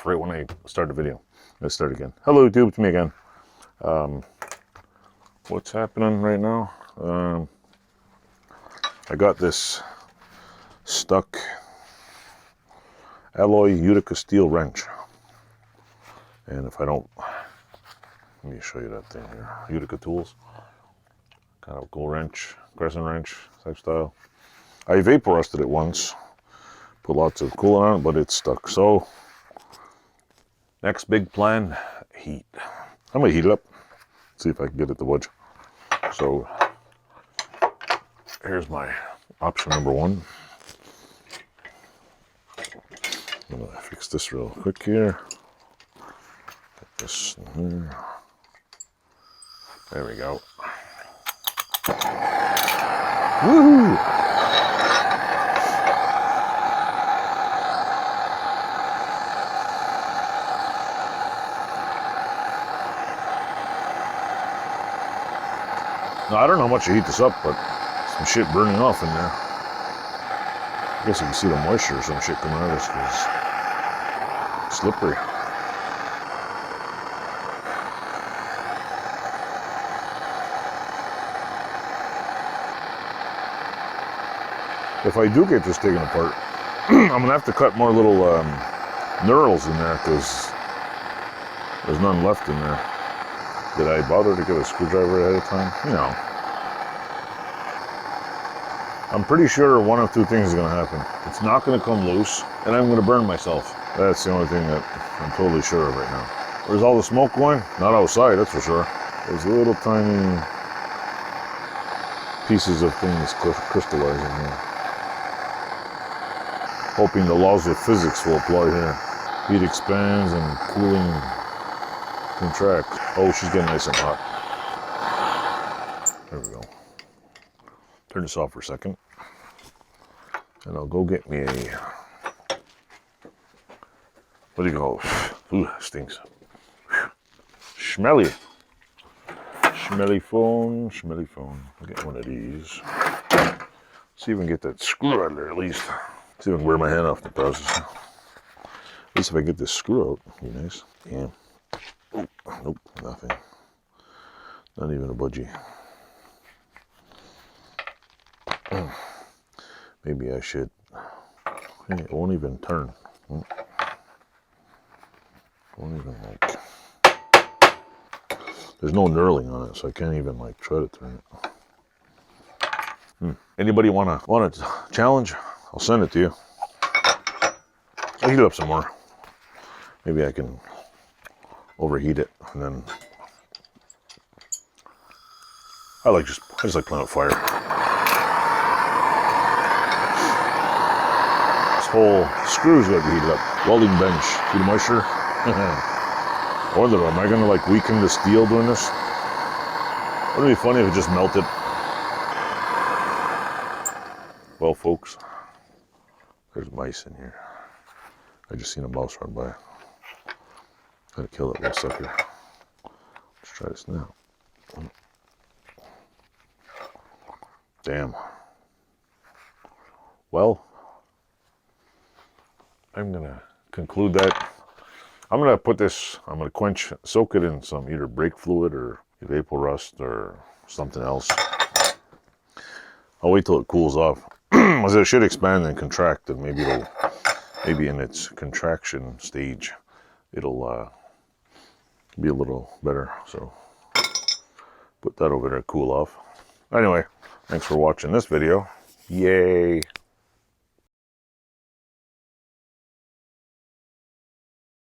off right when I start the video. Let's start again. Hello YouTube, it's me again. What's happening right now? I got this stuck alloy UTICA steel wrench. And if I don't, let me show you that thing here. UTICA tools. Kind of cool wrench, crescent wrench type style. I vapor rusted it once. Put lots of coolant on it, but it's stuck. So, next big plan, heat. I'm gonna heat it up. See if I can get it to budge. So, here's my option number one. I'm gonna fix this real quick here. Get this in here. There we go. Woohoo! Now, I don't know how much to heat this up, but some shit burning off in there. I guess you can see the moisture or some shit coming out of this because it's slippery. If I do get this taken apart, I'm gonna have to cut more little knurls in there because there's none left in there. Did I bother to get a screwdriver ahead of time? No. I'm pretty sure one of two things is gonna happen. It's not gonna come loose, and I'm gonna burn myself. That's the only thing that I'm totally sure of right now. Where's all the smoke going? Not outside, that's for sure. There's little tiny pieces of things crystallizing here. Hoping the laws of physics will apply here. Heat expands and cooling contracts. Oh, she's getting nice and hot. There we go. Turn this off for a second. And I'll go get me a, what do you call it? Ooh, stinks. Schmelly. Schmelly phone, schmelly phone. I'll get one of these. See if we can get that screw out of there at least. See if I can wear my hand off the process. At least if I get this screw out, it'll be nice. Yeah. Oh, nope, nothing. Not even a budgie. Maybe I should. It won't even turn. Won't even like. There's no knurling on it, so I can't even like try to turn it. Anybody want a challenge? I'll send it to you. I'll heat it up some more. Maybe I can overheat it, and then I just like playing with fire. This whole screw's got to be heated up. Welding bench. See the moisture? I wonder, am I gonna like weaken the steel doing this? Wouldn't it be funny if it just melted? Well, folks, there's mice in here. I just seen a mouse run by. Gotta kill that little sucker. Let's try this now. Damn. Well, I'm gonna conclude that. I'm gonna put this, I'm gonna soak it in some either brake fluid or vapor rust or something else. I'll wait till it cools off. As it should expand and contract, and maybe in its contraction stage, it'll be a little better. So put that over there to cool off. Anyway, thanks for watching this video. Yay.